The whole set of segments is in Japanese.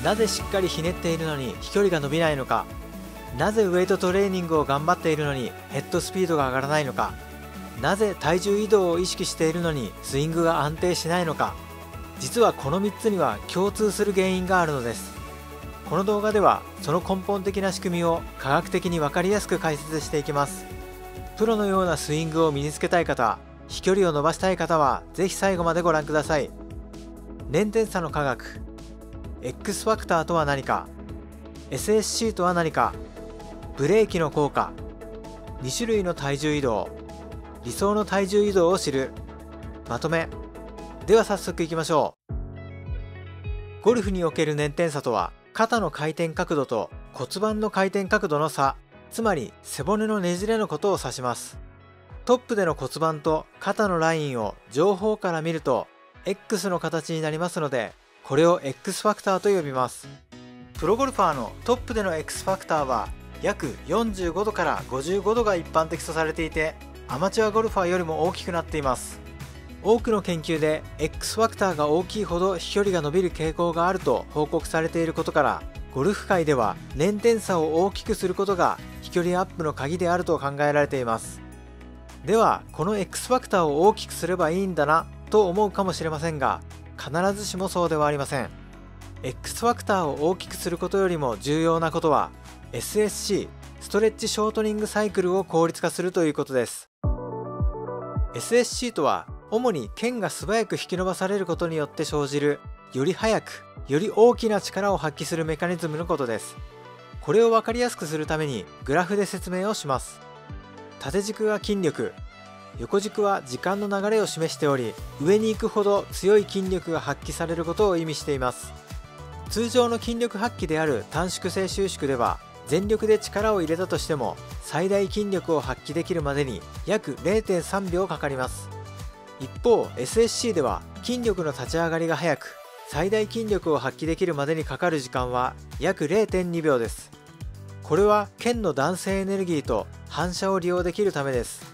なぜしっかりひねっているのに飛距離が伸びないのか、なぜウエイトトレーニングを頑張っているのにヘッドスピードが上がらないのか、なぜ体重移動を意識しているのにスイングが安定しないのか。実はこの3つには共通する原因があるのです。この動画ではその根本的な仕組みを科学的に分かりやすく解説していきます。プロのようなスイングを身につけたい方、飛距離を伸ばしたい方はぜひ最後までご覧ください。粘点差の科学、 X ファクターとは何か、 SSC とは何か、ブレーキの効果、2種類の体重移動、理想の体重移動を知る。まとめ。では早速いきましょう。ゴルフにおける粘点差とは、肩の回転角度と骨盤の回転角度の差、つまり背骨のねじれのことを指します。トップでの骨盤と肩のラインを上方から見ると X の形になりますので、これを X ファクターと呼びます。プロゴルファーのトップでの X ファクターは約45度から55度が一般的とされていて、アマチュアゴルファーよりも大きくなっています。多くの研究で X ファクターが大きいほど飛距離が伸びる傾向があると報告されていることから、ゴルフ界では粘点差を大きくすることが飛距離アップの鍵であると考えられています。ではこの X ファクターを大きくすればいいんだなと思うかもしれませんが、必ずしもそうではありません。 X ファクターを大きくすることよりも重要なことは SSC ストレッチショートニングサイクルを効率化するということです。 SSC とは主に剣が素早く引き伸ばされることによって生じる、より速くより大きな力を発揮するメカニズムのことです。これを分かりやすくするためにグラフで説明をします。縦軸が筋力、横軸は時間の流れを示しており、上に行くほど強い筋力が発揮されることを意味しています。通常の筋力発揮である短縮性収縮では、全力で力を入れたとしても最大筋力を発揮できるまでに約 0.3 秒かかります。一方 SSC では筋力の立ち上がりが速く、最大筋力を発揮できるまでにかかる時間は約 0.2 秒です。これは剣の弾性エネルギーと反射を利用できるためです。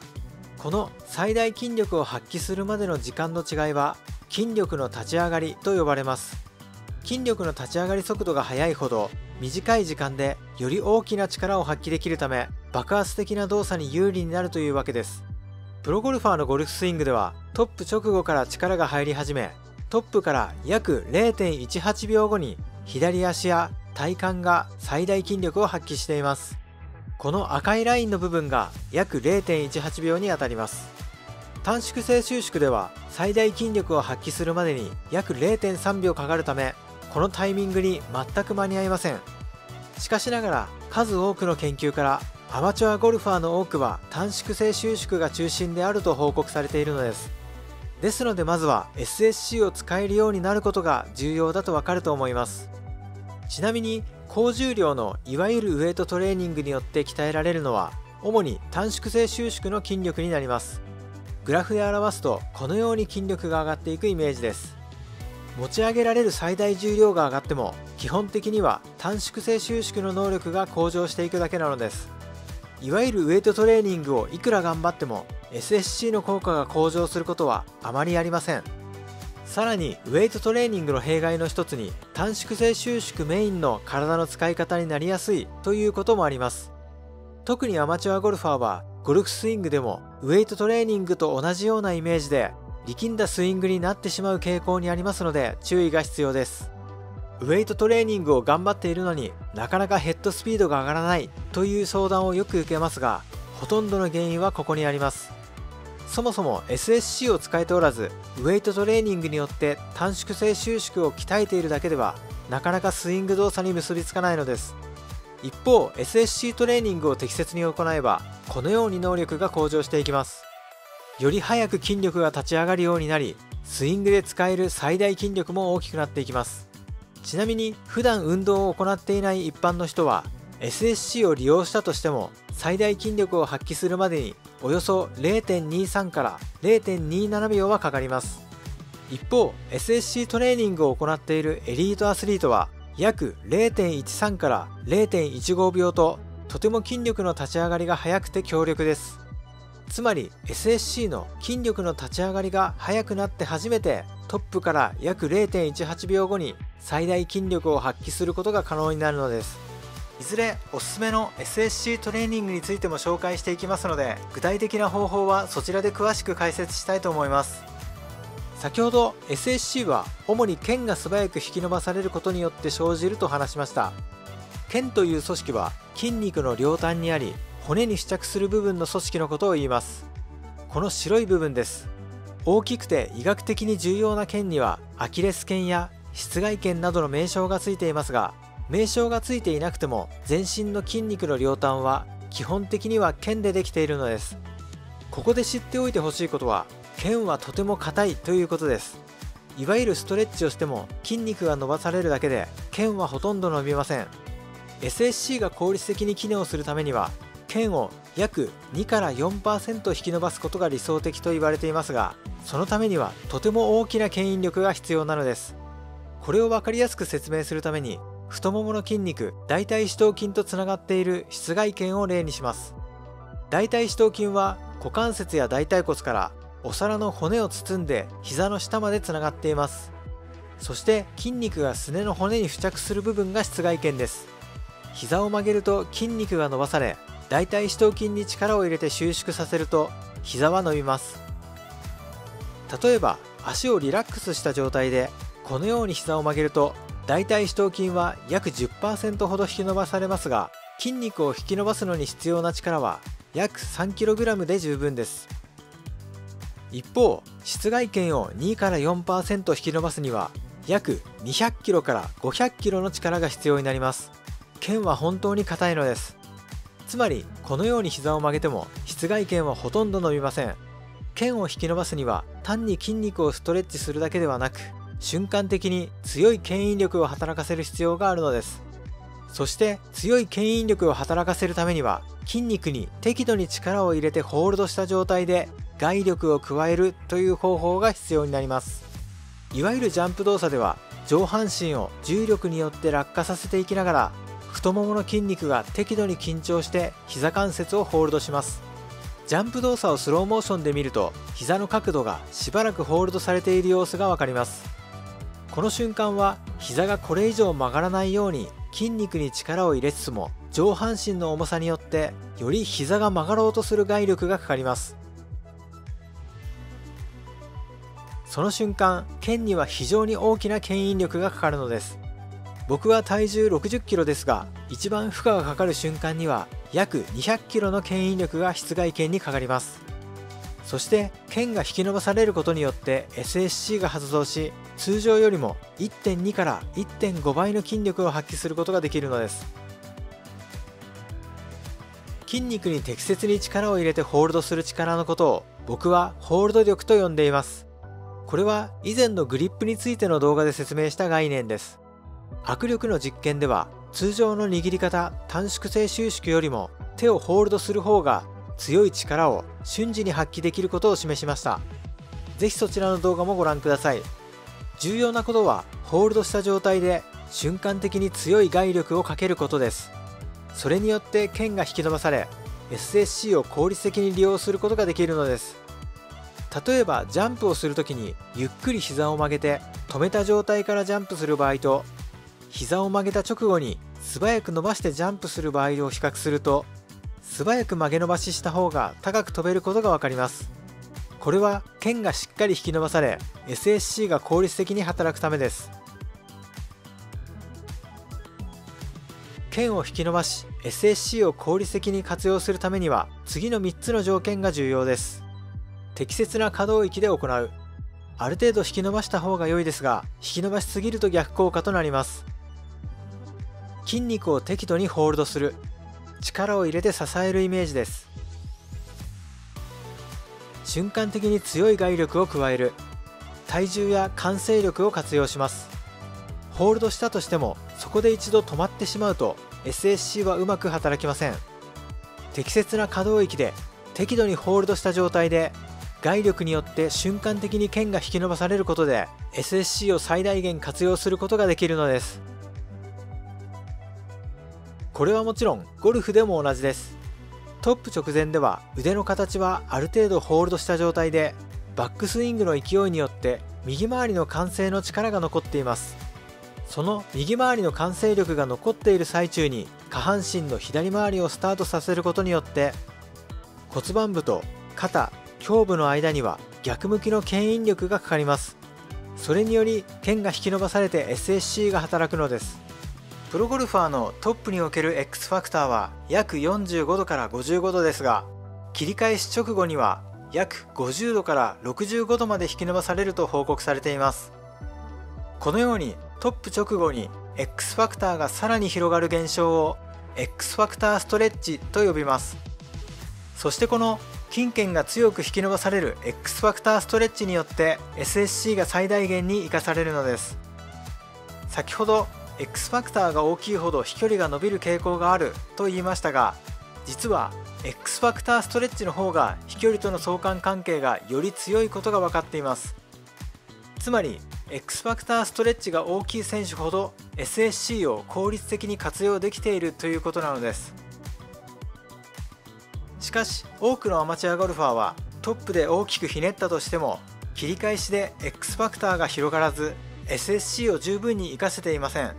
この最大筋力を発揮するまでの時間の違いは筋力の立ち上がりと呼ばれます。筋力の立ち上がり速度が速いほど短い時間でより大きな力を発揮できるため、爆発的な動作に有利になるというわけです。プロゴルファーのゴルフスイングではトップ直後から力が入り始め、トップから約 0.18 秒後に左足や体幹が最大筋力を発揮しています。この赤いラインの部分が約 0.18 秒にあたります。短縮性収縮では最大筋力を発揮するまでに約 0.3 秒かかるため、このタイミングに全く間に合いません。しかしながら数多くの研究からアマチュアゴルファーの多くは短縮性収縮が中心であると報告されているのです。ですのでまずは SSC を使えるようになることが重要だとわかると思います。ちなみに高重量のいわゆるウエイトトレーニングによって鍛えられるのは主に短縮性収縮の筋力になります。グラフで表すとこのように筋力が上がっていくイメージです。持ち上げられる最大重量が上がっても基本的には短縮性収縮の能力が向上していくだけなのです。いわゆるウエイトトレーニングをいくら頑張っても SSC の効果が向上することはあまりありません。さらにウエイトトレーニングの弊害の一つに短縮性収縮メインの体の使い方になりやすいということもあります。特にアマチュアゴルファーはゴルフスイングでもウエイトトレーニングと同じようなイメージで力んだスイングになってしまう傾向にありますので注意が必要です。ウエイトトレーニングを頑張っているのになかなかヘッドスピードが上がらないという相談をよく受けますが、ほとんどの原因はここにあります。そもそも SSC を使えておらず、ウエイトトレーニングによって短縮性収縮を鍛えているだけではなかなかスイング動作に結びつかないのです。一方 SSC トレーニングを適切に行えばこのように能力が向上していきます。より早く筋力が立ち上がるようになり、スイングで使える最大筋力も大きくなっていきます。ちなみに普段運動を行っていない一般の人は SSC を利用したとしても最大筋力を発揮するまでにおよそ 0.23 から 0.27 秒はかかります。一方 SSC トレーニングを行っているエリートアスリートは約 0.13 から 0.15 秒ととても筋力の立ち上がりが速くて強力です。つまり SSC の筋力の立ち上がりが速くなって初めてトップから約 0.18 秒後に最大筋力を発揮することが可能になるのです。いずれおすすめの SSC トレーニングについても紹介していきますので、具体的な方法はそちらで詳しく解説したいと思います。先ほど SSC は主に腱が素早く引き伸ばされることによって生じると話しました。腱という組織は筋肉の両端にあり、骨に付着する部分の組織のことを言います。この白い部分です。大きくて医学的に重要な腱にはアキレス腱や膝蓋腱などの名称がついていますが、名称がついていなくても全身の筋肉の両端は基本的には腱でできているのです。ここで知っておいてほしいことは、腱はとても硬いということです。いわゆるストレッチをしても筋肉が伸ばされるだけで腱はほとんど伸びません。 SSC が効率的に機能するためには、腱を約2から 4% 引き伸ばすことが理想的と言われていますが、そのためにはとても大きな牽引力が必要なのです。これを分かりやすく説明するために、太ももの筋肉大腿四頭筋とつながっている膝蓋腱を例にします。大腿四頭筋は股関節や大腿骨からお皿の骨を包んで膝の下までつながっています。そして筋肉がすねの骨に付着する部分が膝蓋腱です。膝を曲げると筋肉が伸ばされ、大腿四頭筋に力を入れて収縮させると膝は伸びます。例えば足をリラックスした状態でこのように膝を曲げると、大腿四頭筋は約 10% ほど引き伸ばされますが、筋肉を引き伸ばすのに必要な力は約 3kg で十分です。一方、膝蓋腱を2から 4% 引き伸ばすには約 200kg から 500kg の力が必要になります。腱は本当に硬いのです。つまりこのように膝を曲げても膝蓋腱はほとんど伸びません。腱を引き伸ばすには単に筋肉をストレッチするだけではなく、瞬間的に強い牽引力を働かせる必要があるのです。そして強い牽引力を働かせるためには、筋肉に適度に力を入れてホールドした状態で外力を加えるという方法が必要になります。いわゆるジャンプ動作では、上半身を重力によって落下させていきながら、太ももの筋肉が適度に緊張して膝関節をホールドします。ジャンプ動作をスローモーションで見ると、膝の角度がしばらくホールドされている様子がわかります。この瞬間は膝がこれ以上曲がらないように筋肉に力を入れつつも、上半身の重さによってより膝が曲がろうとする外力がかかります。その瞬間、腱には非常に大きな牽引力がかかるのです。僕は体重60キロですが、一番負荷がかかる瞬間には約200キロの牽引力が膝蓋腱にかかります。そして腱が引き伸ばされることによって SSC が発動し、通常よりも 1.2 から 1.5 倍の筋力を発揮することができるのです。筋肉に適切に力を入れてホールドする力のことを僕はホールド力と呼んでいます。これは以前のグリップについての動画で説明した概念です。握力の実験では、通常の握り方短縮性収縮よりも手をホールドする方が強い力を瞬時に発揮できることを示しました。ぜひそちらの動画もご覧ください。重要なことはホールドした状態で瞬間的に強い外力をかけることです。それによって腱が引き伸ばされ、 SSC を効率的に利用することができるのです。例えばジャンプをするときにゆっくり膝を曲げて止めた状態からジャンプする場合と、膝を曲げた直後に素早く伸ばしてジャンプする場合を比較すると、素早く曲げ伸ばしした方が高く飛べることが分かります。これは腱がしっかり引き伸ばされ SSC が効率的に働くためです。腱を引き伸ばし SSC を効率的に活用するためには、次の3つの条件が重要です。適切な可動域で行う。ある程度引き伸ばした方が良いですが、引き伸ばしすぎると逆効果となります。筋肉を適度にホールドする。力を入れて支えるイメージです。瞬間的に強い外力を加える。体重や慣性力を活用します。ホールドしたとしても、そこで一度止まってしまうと SSC はうまく働きません。適切な可動域で適度にホールドした状態で、外力によって瞬間的に腱が引き伸ばされることで SSC を最大限活用することができるのです。これはもちろんゴルフでも同じです。トップ直前では腕の形はある程度ホールドした状態で、バックスイングの勢いによって右回りの慣性の力が残っています。その右回りの慣性力が残っている最中に下半身の左回りをスタートさせることによって骨盤部と肩、胸部の間には逆向きの牽引力がかかります。それにより腱が引き伸ばされて SSC が働くのです。プロゴルファーのトップにおける X ファクターは約45度から55度ですが、切り返し直後には約50度から65度まで引き伸ばされると報告されています。このようにトップ直後に X ファクターがさらに広がる現象を X ファクターストレッチと呼びます。そしてこの筋腱が強く引き伸ばされる X ファクターストレッチによって SSC が最大限に生かされるのです。先ほど X ファクターが大きいほど飛距離が伸びる傾向があると言いましたが、実は X ファクターストレッチの方が飛距離との相関関係がより強いことが分かっています。つまり X ファクターストレッチが大きい選手ほど SSC を効率的に活用できているということなのです。しかし多くのアマチュアゴルファーはトップで大きくひねったとしても切り返しで X ファクターが広がらず SSC を十分に活かせていません。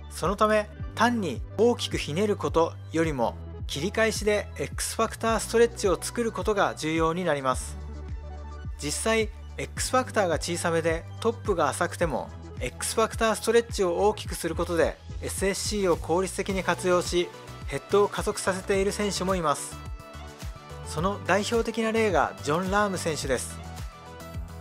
そのため単に大きくひねることよりも切り返しで X ファクターストレッチを作ることが重要になります。実際 X ファクターが小さめでトップが浅くても X ファクターストレッチを大きくすることで SSC を効率的に活用しヘッドを加速させている選手もいます。その代表的な例がジョン・ラーム選手です。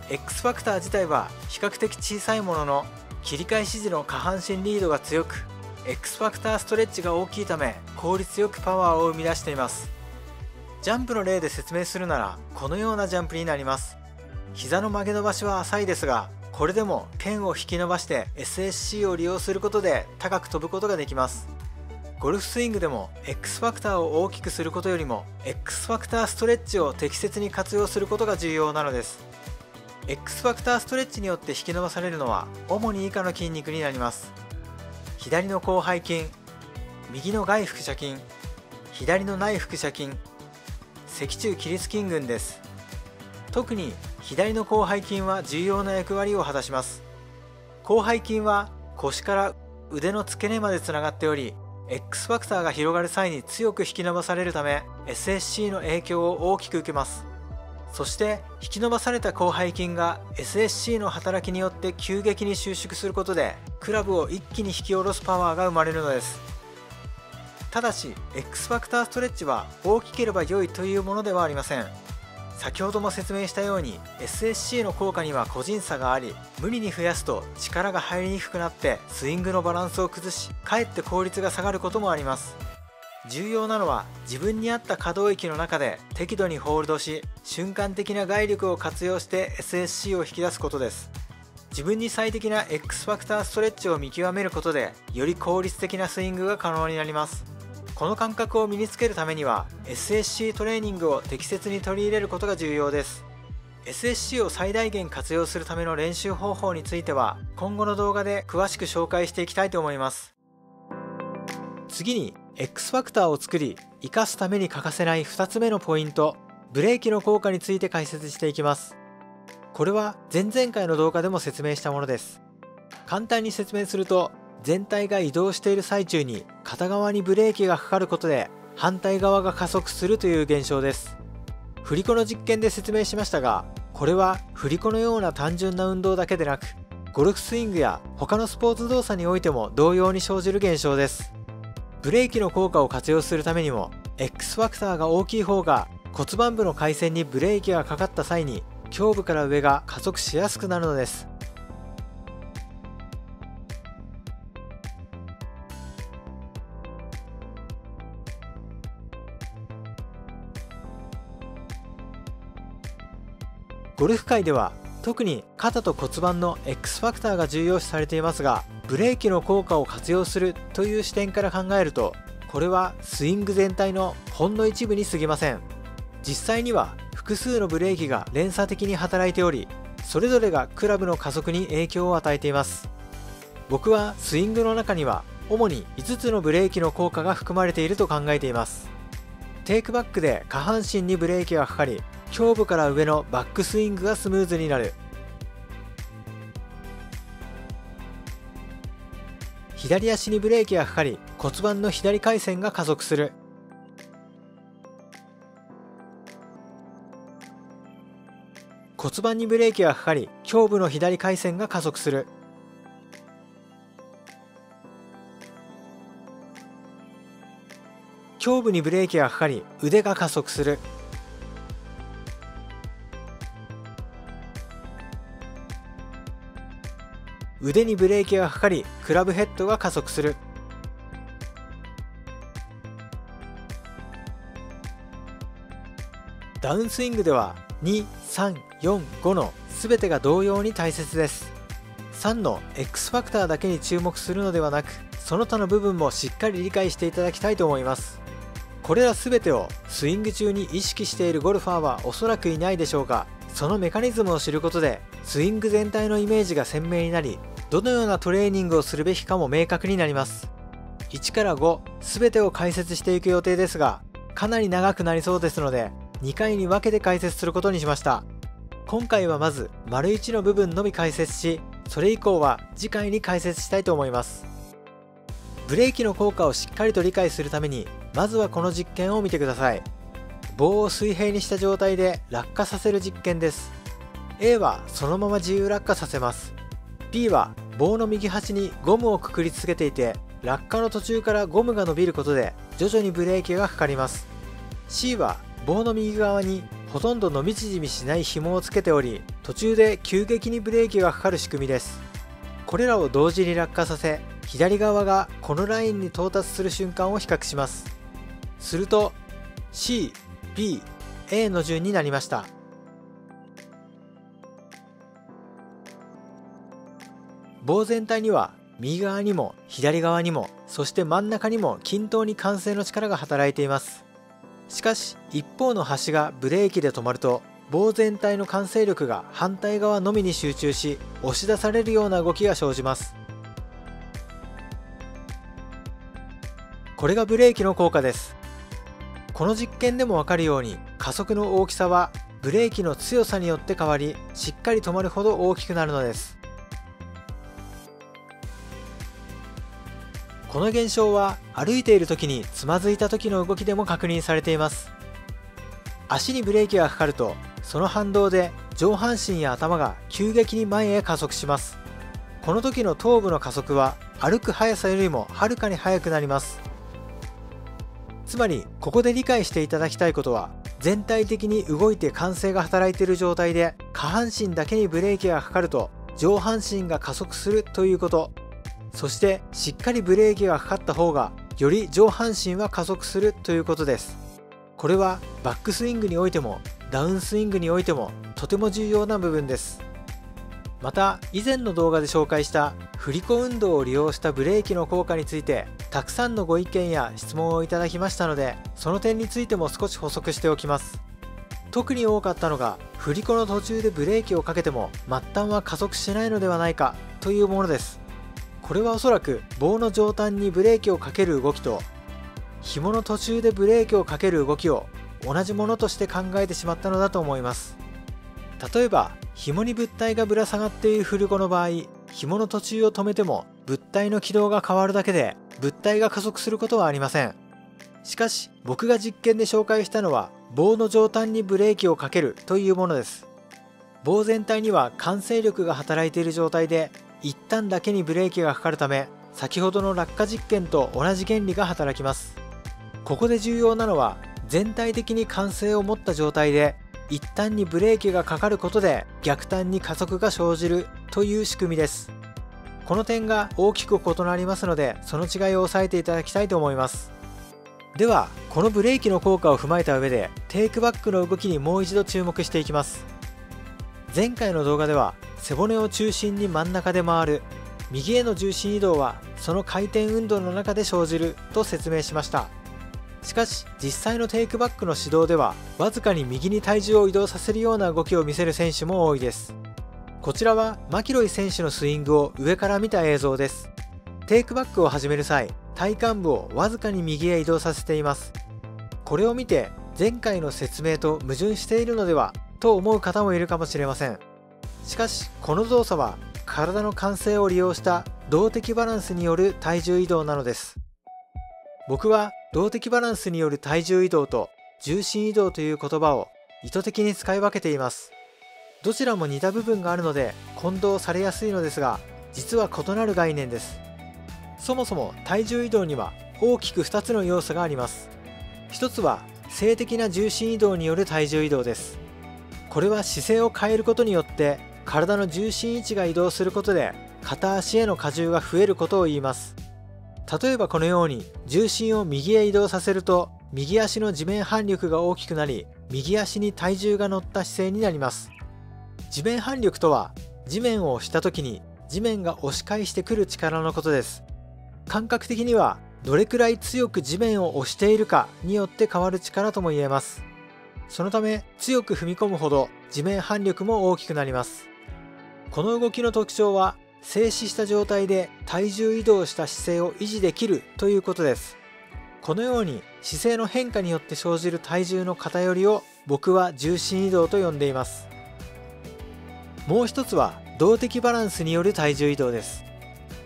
X ファクター自体は比較的小さいものの切り返し時の下半身リードが強く X ファクターストレッチが大きいため効率よくパワーを生み出しています。ジャンプの例で説明するならこのようなジャンプになります。膝の曲げ伸ばしは浅いですが、これでも腱を引き伸ばして SSC を利用することで高く飛ぶことができます。ゴルフスイングでも X ファクターを大きくすることよりも X ファクターストレッチを適切に活用することが重要なのです。 X ファクターストレッチによって引き伸ばされるのは主に以下の筋肉になります。左の広背筋、右の外腹斜筋、左の内腹斜筋、脊柱起立筋群です。特に左の広背筋は重要な役割を果たします。広背筋は腰から腕の付け根までつながっており、X ファクターが広がる際に強く引き伸ばされるため SSC の影響を大きく受けます。そして引き伸ばされた広背筋が SSC の働きによって急激に収縮することでクラブを一気に引き下ろすパワーが生まれるのです。ただし X ファクターストレッチは大きければ良いというものではありません。先ほども説明したように SSC の効果には個人差があり、無理に増やすと力が入りにくくなってスイングのバランスを崩し、かえって効率が下がることもあります。重要なのは自分に合った可動域の中で適度にホールドし、瞬間的な外力を活用して SSC を引き出すことです。自分に最適な X ファクターストレッチを見極めることでより効率的なスイングが可能になります。この感覚を身につけるためには SSC トレーニングを適切に取り入れることが重要です。 SSC を最大限活用するための練習方法については今後の動画で詳しく紹介していきたいと思います。次に X ファクターを作り活かすために欠かせない2つ目のポイント、ブレーキの効果について解説していきます。これは前々回の動画でも説明したものです。簡単に説明すると、全体が移動している最中に片側にブレーキがかかることで反対側が加速するという現象です。振り子の実験で説明しましたが、これは振り子のような単純な運動だけでなく、ゴルフスイングや他のスポーツ動作においても同様に生じる現象です。ブレーキの効果を活用するためにも X ファクターが大きい方が骨盤部の回線にブレーキがかかった際に胸部から上が加速しやすくなるのです。ゴルフ界では特に肩と骨盤の X ファクターが重要視されていますが、ブレーキの効果を活用するという視点から考えると、これはスイング全体のほんの一部に過ぎません。実際には複数のブレーキが連鎖的に働いており、それぞれがクラブの加速に影響を与えています。僕はスイングの中には主に5つのブレーキの効果が含まれていると考えています。テイクバックで下半身にブレーキがかかり、胸部から上のバックスイングがスムーズになる。左足にブレーキがかかり骨盤の左回旋が加速する。骨盤にブレーキがかかり胸部の左回旋が加速する。胸部にブレーキがかかり腕が加速する。腕にブレーキがかかりクラブヘッドが加速する。ダウンスイングでは2、3、4、5の全てが同様に大切です。3の X ファクターだけに注目するのではなく、その他の部分もしっかり理解していただきたいと思います。これら全てをスイング中に意識しているゴルファーはおそらくいないでしょうが、そのメカニズムを知ることでスイング全体のイメージが鮮明になり、どのようなトレーニングをするべきかも明確になります。1から5全てを解説していく予定ですが、かなり長くなりそうですので2回に分けて解説することにしました。今回はまず丸1の部分のみ解説し、それ以降は次回に解説したいと思います。ブレーキの効果をしっかりと理解するために、まずはこの実験を見てください。棒を水平にした状態で落下させる実験です。 A はそのまま自由落下させます。 B は棒の右端にゴムをくくりつけていて、落下の途中からゴムが伸びることで徐々にブレーキがかかります。 C は棒の右側にほとんど伸び縮みしない紐をつけており、途中で急激にブレーキがかかる仕組みです。これらを同時に落下させ、左側がこのラインに到達する瞬間を比較します。すると C、B、A の順になりました。棒全体には右側にも左側にも、そして真ん中にも均等に慣性の力が働いています。しかし一方の端がブレーキで止まると、棒全体の慣性力が反対側のみに集中し、押し出されるような動きが生じます。これがブレーキの効果です。この実験でも分かるように、加速の大きさはブレーキの強さによって変わり、しっかり止まるほど大きくなるのです。この現象は歩いている時につまずいた時の動きでも確認されています。足にブレーキがかかると、その反動で上半身や頭が急激に前へ加速します。この時の頭部の加速は歩く速さよりもはるかに速くなります。つまりここで理解していただきたいことは、全体的に動いて慣性が働いている状態で下半身だけにブレーキがかかると上半身が加速するということ。そしてしっかりブレーキがかかった方がより上半身は加速するということです。これはバックスイングにおいてもダウンスイングにおいてもとても重要な部分です。また以前の動画で紹介した振り子運動を利用したブレーキの効果についてたくさんのご意見や質問をいただきましたので、その点についても少し補足しておきます。特に多かったのが、振り子の途中でブレーキをかけても末端は加速しないのではないかというものです。これはおそらく棒の上端にブレーキをかける動きと紐の途中でブレーキをかける動きを同じものとして考えてしまったのだと思います。例えば紐に物体がぶら下がっている振り子の場合、紐の途中を止めても物体の軌道が変わるだけで物体が加速することはありません。しかし僕が実験で紹介したのは棒の上端にブレーキをかけるというものです。棒全体には慣性力が働いている状態で一旦だけにブレーキがかかるため、先ほどの落下実験と同じ原理が働きます。ここで重要なのは、全体的に慣性を持った状態で一旦にブレーキがかかることで逆端に加速が生じるという仕組みです。この点が大きく異なりますので、その違いを押さえていただきたいと思います。ではこのブレーキの効果を踏まえた上でテイクバックの動きにもう一度注目していきます。前回の動画では背骨を中心に真ん中で回る、右への重心移動はその回転運動の中で生じると説明しました。しかし実際のテイクバックの指導ではわずかに右に体重を移動させるような動きを見せる選手も多いです。こちらはマキロイ選手のスイングを上から見た映像です。テイクバックを始める際、体幹部をわずかに右へ移動させています。これを見て前回の説明と矛盾しているのではと思う方もいるかもしれません。しかしこの動作は体の慣性を利用した動的バランスによる体重移動なのです。僕は動的バランスによる体重移動と重心移動という言葉を意図的に使い分けています。どちらも似た部分があるので混同されやすいのですが、実は異なる概念です。そもそも体重移動には大きく2つの要素があります。一つは静的な重心移動による体重移動です。これは姿勢を変えることによって体の重心位置が移動することで片足への荷重が増えることを言います。例えばこのように重心を右へ移動させると右足の地面反力が大きくなり、右足に体重が乗った姿勢になります。地面反力とは地面を押した時に地面が押し返してくる力のことです。感覚的にはどれくらい強く地面を押しているかによって変わる力とも言えます。そのため強く踏み込むほど地面反力も大きくなります。この動きの特徴は静止した状態で体重移動した姿勢を維持できるということです。このように姿勢の変化によって生じる体重の偏りを僕は重心移動と呼んでいます。もう一つは動的バランスによる体重移動です。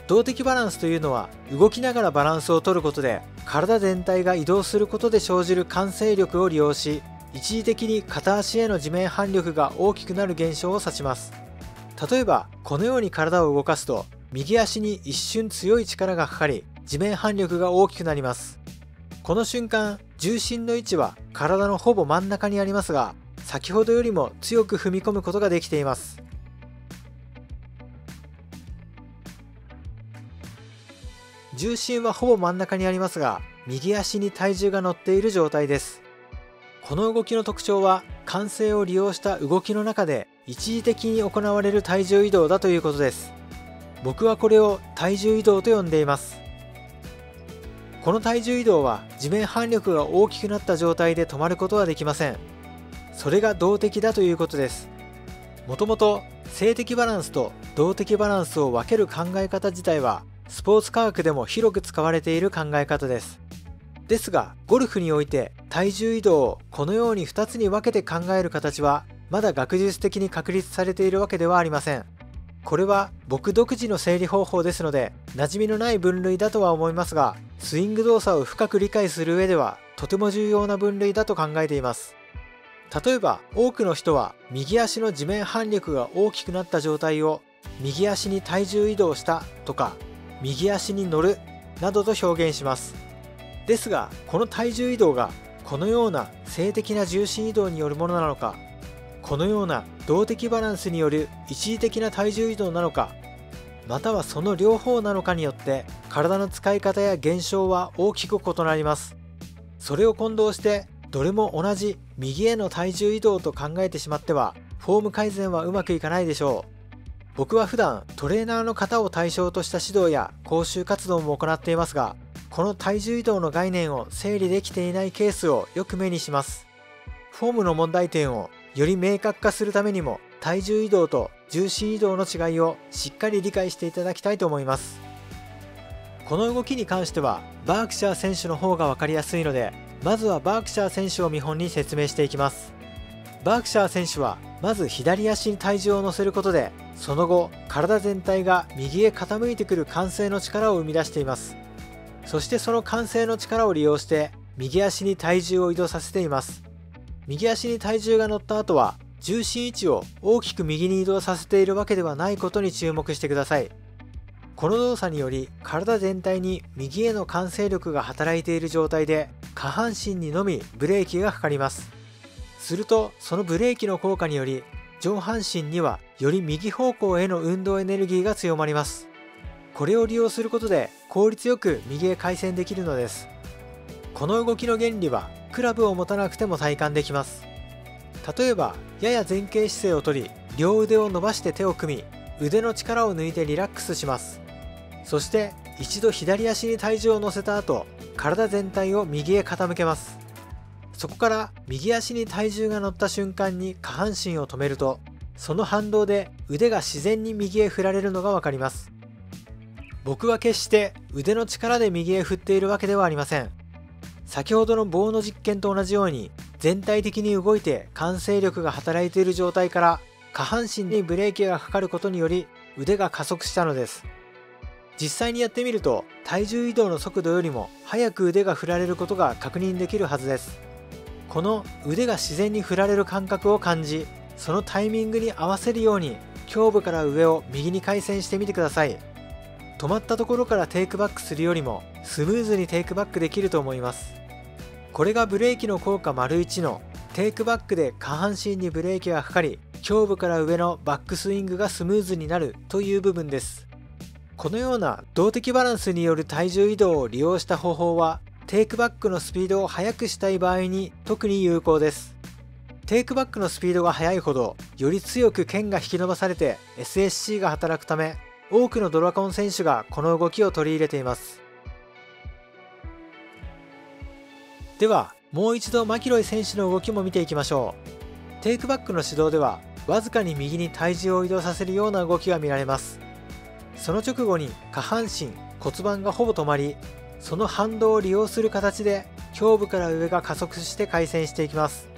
動的バランスというのは動きながらバランスを取ることで体全体が移動することで生じる慣性力を利用し、一時的に片足への地面反力が大きくなる現象を指します。例えばこのように体を動かすと右足に一瞬強い力がかかり地面反力が大きくなります。この瞬間重心の位置は体のほぼ真ん中にありますが、先ほどよりも強く踏み込むことができています。重心はほぼ真ん中にありますが、右足に体重が乗っている状態です。この動きの特徴は慣性を利用した動きの中で一時的に行われる体重移動だということです。僕はこれを体重移動と呼んでいます。この体重移動は地面反力が大きくなった状態で止まることはできません。それが動的だということです。もともと静的バランスと動的バランスを分ける考え方自体はスポーツ科学でも広く使われている考え方です。ですがゴルフにおいて体重移動をこのように2つに分けて考える形はまだ学術的に確立されているわけではありません。これは僕独自の整理方法ですので馴染みのない分類だとは思いますが、スイング動作を深く理解する上ではとても重要な分類だと考えています。例えば多くの人は右足の地面反力が大きくなった状態を右足に体重移動したとか右足に乗るなどと表現します。ですがこの体重移動がこのような静的な重心移動によるものなのか、このような動的バランスによる一時的な体重移動なのか、またはその両方なのかによって体の使い方や現象は大きく異なります。それを混同してどれも同じ右への体重移動と考えてしまってはフォーム改善はうまくいかないでしょう。僕は普段トレーナーの方を対象とした指導や講習活動も行っていますが、この体重移動の概念を整理できていないケースをよく目にします。フォームの問題点をより明確化するためにも体重移動と重心移動の違いをしっかり理解していただきたいと思います。この動きに関してはバークシャー選手の方が分かりやすいので、まずはバークシャー選手を見本に説明していきます。バークシャー選手はまず左足に体重を乗せることで、その後体全体が右へ傾いてくる慣性の力を生み出しています。そしてその慣性の力を利用して右足に体重を移動させています。右足に体重が乗った後は重心位置を大きく右に移動させているわけではないことに注目してください。この動作により体全体に右への慣性力が働いている状態で下半身にのみブレーキがかかります。するとそのブレーキの効果により上半身にはより右方向への運動エネルギーが強まります。これを利用することで効率よく右へ回旋できるのです。この動きの原理はクラブを持たなくても体感できます。例えばやや前傾姿勢をとり両腕を伸ばして手を組み腕の力を抜いてリラックスします。そして一度左足に体重を乗せた後、体全体を右へ傾けます。そこから右足に体重が乗った瞬間に下半身を止めると、その反動で腕が自然に右へ振られるのが分かります。僕は決して腕の力で右へ振っているわけではありません。先ほどの棒の実験と同じように全体的に動いて慣性力が働いている状態から下半身にブレーキがかかることにより腕が加速したのです。実際にやってみると体重移動の速度よりも速く腕が振られることが確認できるはずです。この腕が自然に振られる感覚を感じ、そのタイミングに合わせるように胸部から上を右に回旋してみてください。止まったところからテイクバックするよりもスムーズにテイクバックできると思います。これがブレーキの効果 ① のテイクバックで下半身にブレーキがかかり、胸部から上のバックスイングがスムーズになるという部分です。このような動的バランスによる体重移動を利用した方法はテイクバックのスピードを速くしたい場合に特に有効です。テイクバックのスピードが速いほどより強く剣が引き伸ばされて SSC が働くため、多くのドラコン選手がこの動きを取り入れています。ではもう一度マキロイ選手の動きも見ていきましょう。テイクバックの指導ではわずかに右に体重を移動させるような動きが見られます。その直後に下半身骨盤がほぼ止まり、その反動を利用する形で胸部から上が加速して回旋していきます。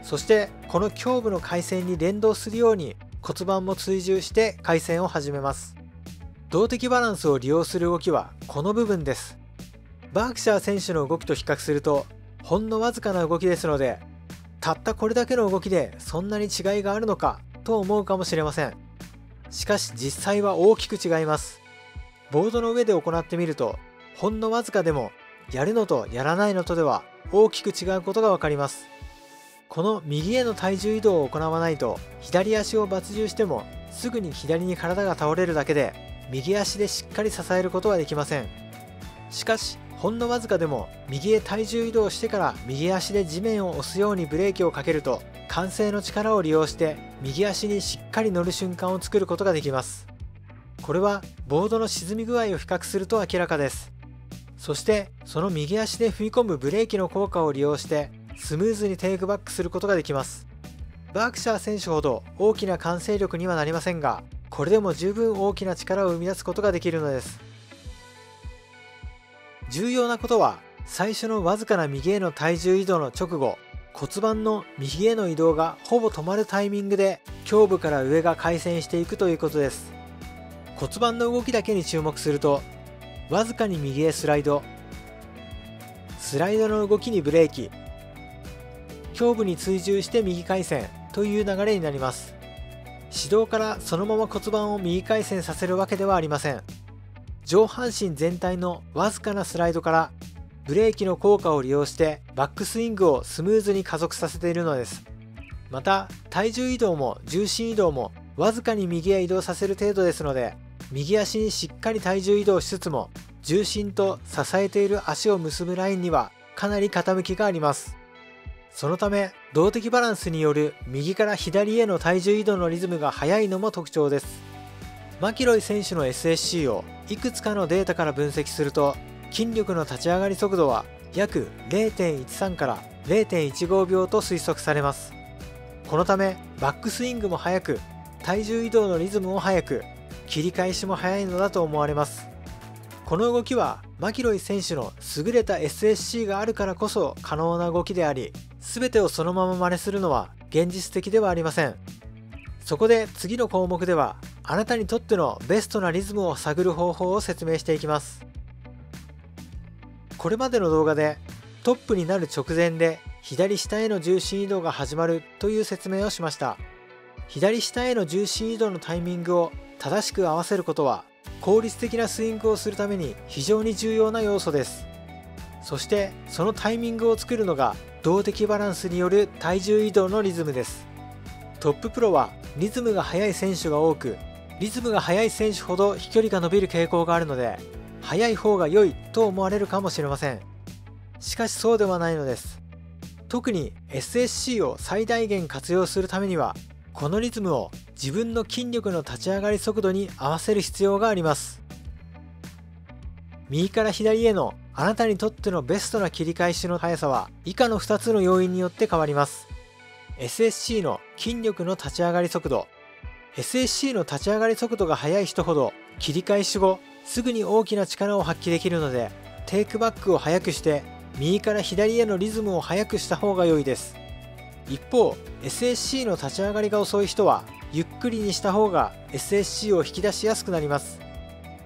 そしてこの胸部の回旋に連動するように骨盤も追従して回旋を始めます。動的バランスを利用する動きはこの部分です。バークシャー選手の動きと比較するとほんのわずかな動きですので、たったこれだけの動きでそんなに違いがあるのかと思うかもしれません。しかし実際は大きく違います。ボードの上で行ってみるとほんのわずかでもやるのとやらないのとでは大きく違うことが分かります。この右への体重移動を行わないと左足を抜重してもすぐに左に体が倒れるだけで右足でしっかり支えることはできません。しかしほんのわずかでも右へ体重移動してから右足で地面を押すようにブレーキをかけると、慣性の力を利用して右足にしっかり乗る瞬間を作ることができます。これはボードの沈み具合を比較すると明らかです。そしてその右足で踏み込むブレーキの効果を利用してスムーズにテイクバックすることができます。バークシャー選手ほど大きな慣性力にはなりませんが、これでも十分大きな力を生み出すことができるのです。重要なことは最初のわずかな右への体重移動の直後、骨盤の右への移動がほぼ止まるタイミングで胸部から上が回旋していくということです。骨盤の動きだけに注目すると、わずかに右へスライドの動きにブレーキ、胸部に追従して右回旋という流れになります。指導からそのまま骨盤を右回旋させるわけではありません。上半身全体のわずかなスライドからブレーキの効果を利用してバックスイングをスムーズに加速させているのです。また体重移動も重心移動もわずかに右へ移動させる程度ですので、右足にしっかり体重移動しつつも重心と支えている足を結ぶラインにはかなり傾きがあります。そのため動的バランスによる右から左への体重移動のリズムが速いのも特徴です。マキロイ選手の SSC をいくつかのデータから分析すると、筋力の立ち上がり速度は約 0.13 から 0.15 秒と推測されます。このためバックスイングも速く、体重移動のリズムも速く、切り返しも速いのだと思われます。この動きはマキロイ選手の優れた SSC があるからこそ可能な動きであり、全てをそのまま真似するのは現実的ではありません。そこで次の項目ではあなたにとってのベストなリズムを探る方法を説明していきます。これまでの動画でトップになる直前で左下への重心移動が始まるという説明をしました。左下への重心移動のタイミングを正しく合わせることは効率的なスイングをするために非常に重要な要素です。そしてそのタイミングを作るのが動的バランスによる体重移動のリズムです。トッププロはリズムが速い選手が多く、リズムが速い選手ほど飛距離が伸びる傾向があるので、速い方が良いと思われるかもしれません。しかしそうではないのです。特に SSC を最大限活用するためには、このリズムを自分の筋力の立ち上がり速度に合わせる必要があります。右から左へのあなたにとってのベストな切り返しの速さは以下の2つの要因によって変わります。SSC の筋力の立ち上がり速度。SSC の立ち上がり速度が速い人ほど切り返し後すぐに大きな力を発揮できるので、テイクバックを速くして右から左へのリズムを速くした方が良いです。一方 SSC の立ち上がりが遅い人はゆっくりにした方が SSC を引き出しやすくなります。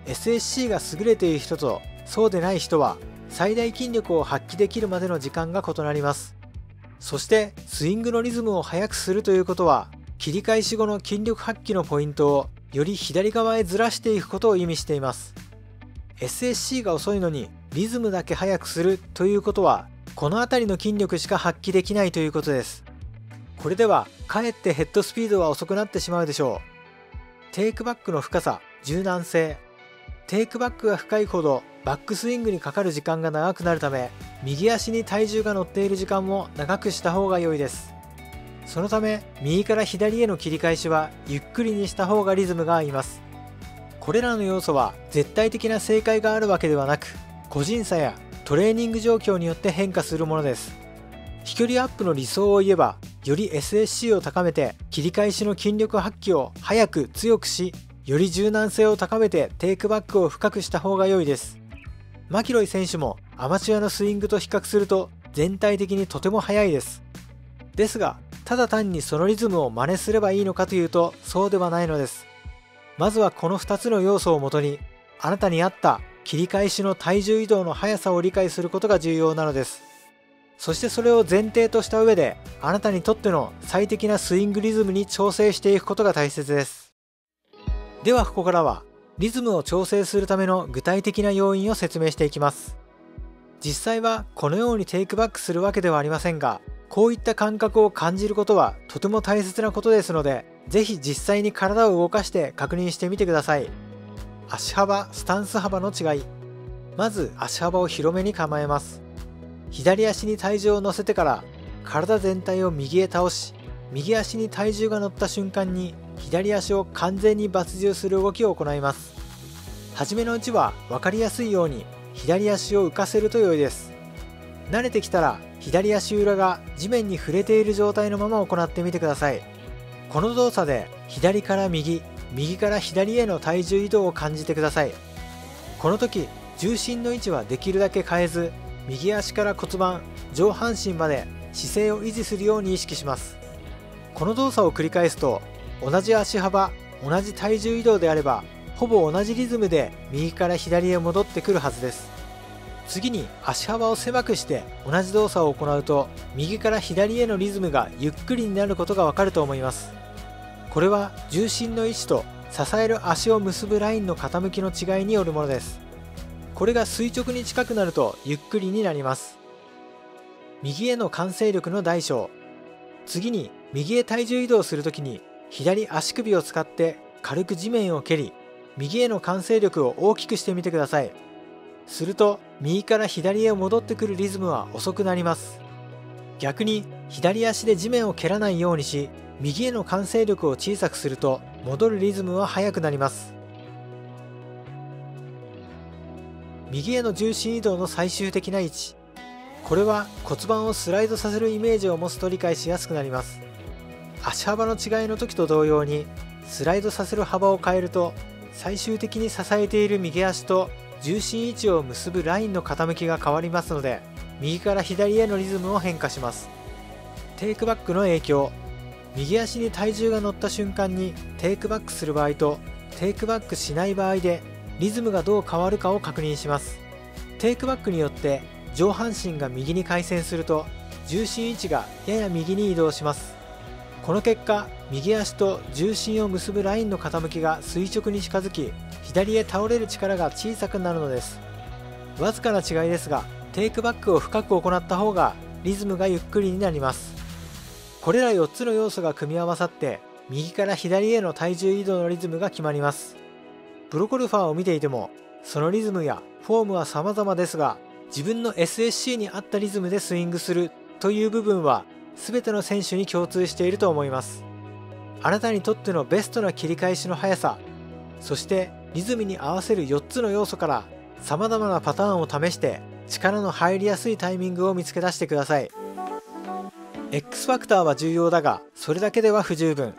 SSC が優れている人とそうでない人は最大筋力を発揮できるまでの時間が異なります。そしてスイングのリズムを速くするということは、切り返し後の筋力発揮のポイントをより左側へずらしていくことを意味しています。SSC が遅いのにリズムだけ速くするということは、この辺りの筋力しか発揮できないということです。これではかえってヘッドスピードは遅くなってしまうでしょう。テイクバックの深さ、柔軟性。テイクバックが深いほどバックスイングにかかる時間が長くなるため、右足に体重が乗っている時間も長くした方が良いです。そのため右から左への切り返しはゆっくりにした方がリズムが合います。これらの要素は絶対的な正解があるわけではなく、個人差やトレーニング状況によって変化するものです。飛距離アップの理想を言えば、より SSC を高めて切り返しの筋力発揮を速く強くし、より柔軟性を高めてテイクバックを深くした方が良いです。マキロイ選手もアマチュアのスイングと比較すると全体的にとても速いです。ですが、ただ単にそのリズムを真似すればいいのかというとそうではないのです。まずはこの2つの要素をもとに、あなたに合った切り返しの体重移動の速さを理解することが重要なのです。そしてそれを前提とした上で、あなたにとっての最適なスイングリズムに調整していくことが大切です。ではここからはリズムを調整するための具体的な要因を説明していきます。実際はこのようにテイクバックするわけではありませんが、こういった感覚を感じることはとても大切なことですので、ぜひ実際に体を動かして確認してみてください。足幅、スタンス幅の違い。まず足幅を広めに構えます。左足に体重を乗せてから体全体を右へ倒し、右足に体重が乗った瞬間に左足を完全に抜重する動きを行います。初めのうちは分かりやすいように左足を浮かせると良いです。慣れてきたら左足裏が地面に触れている状態のまま行ってみてください。この動作で左から右、右から左への体重移動を感じてください。この時重心の位置はできるだけ変えず、右足から骨盤、上半身まで姿勢を維持するように意識します。この動作を繰り返すと、同じ足幅、同じ体重移動であればほぼ同じリズムで右から左へ戻ってくるはずです。次に足幅を狭くして同じ動作を行うと、右から左へのリズムがゆっくりになることがわかると思います。これは重心の位置と支える足を結ぶラインの傾きの違いによるものです。これが垂直に近くなるとゆっくりになります。右への慣性力の大小。次に右へ体重移動するときに左足首を使って軽く地面を蹴り、右への慣性力を大きくしてみてください。すると右から左へ戻ってくるリズムは遅くなります。逆に左足で地面を蹴らないようにし、右への慣性力を小さくすると戻るリズムは速くなります。右への重心移動の最終的な位置。これは骨盤をスライドさせるイメージを持つと理解しやすくなります。足幅の違いの時と同様に、スライドさせる幅を変えると最終的に支えている右足と重心位置を結ぶラインの傾きが変わりますので、右から左へのリズムも変化します。テイクバックの影響。右足に体重が乗った瞬間にテイクバックする場合とテイクバックしない場合でリズムがどう変わるかを確認します。テイクバックによって上半身が右に回旋すると重心位置がやや右に移動します。この結果、右足と重心を結ぶラインの傾きが垂直に近づき、左へ倒れる力が小さくなるのです。わずかな違いですが、テイクバックを深く行った方がリズムがゆっくりになります。これら4つの要素が組み合わさって右から左への体重移動のリズムが決まります。プロゴルファーを見ていてもそのリズムやフォームは様々ですが、自分の SSC に合ったリズムでスイングするという部分は全ての選手に共通していると思います。あなたにとってのベストな切り返しの速さ、そしてリズムに合わせる4つの要素から様々なパターンを試して力の入りやすいタイミングを見つけ出してください。X ファクターは重要だが、それだけでは不十分。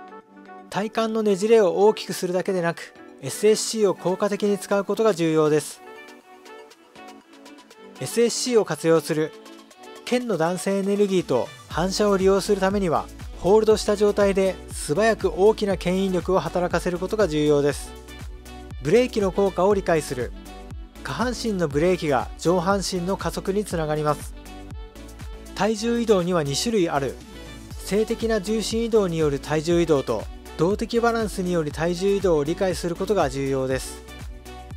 体幹のねじれを大きくするだけでなく、SSC を効果的に使うことが重要です。SSC を活用する。腱の弾性エネルギーと反射を利用するためには、ホールドした状態で素早く大きな牽引力を働かせることが重要です。ブレーキの効果を理解する。下半身のブレーキが上半身の加速につながります。体重移動には2種類ある。静的な重心移動による体重移動と動的バランスによる体重移動を理解することが重要です。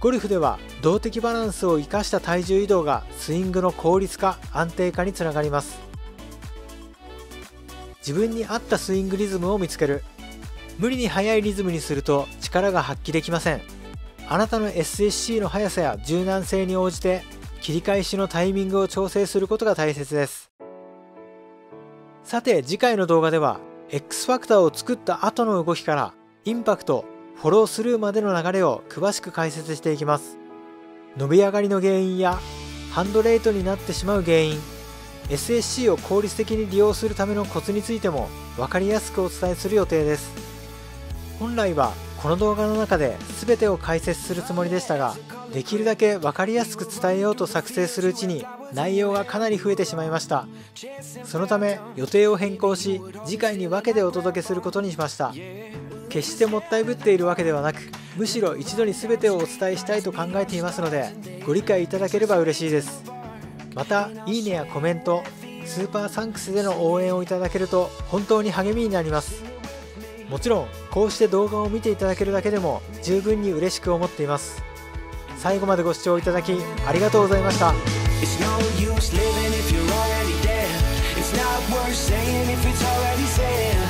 ゴルフでは動的バランスを生かした体重移動がスイングの効率化・安定化につながります。自分に合ったスイングリズムを見つける。無理に速いリズムにすると力が発揮できません。あなたの SSC の速さや柔軟性に応じて切り返しのタイミングを調整することが大切です。さて次回の動画では X ファクターを作った後の動きからインパクト、フォロースルーまでの流れを詳しく解説していきます。伸び上がりの原因やハンドレートになってしまう原因、SSC を効率的に利用するためのコツについても分かりやすくお伝えする予定です。本来はこの動画の中で全てを解説するつもりでしたが、できるだけ分かりやすく伝えようと作成するうちに内容がかなり増えてしまいました。そのため予定を変更し、次回に分けてお届けすることにしました。決してもったいぶっているわけではなく、むしろ一度に全てをお伝えしたいと考えていますので、ご理解いただければ嬉しいです。またいいねやコメント、スーパーサンクスでの応援をいただけると本当に励みになります。もちろんこうして動画を見ていただけるだけでも十分に嬉しく思っています。最後までご視聴いただきありがとうございました。It's no use living if you're already dead. It's not worth saying if it's already said.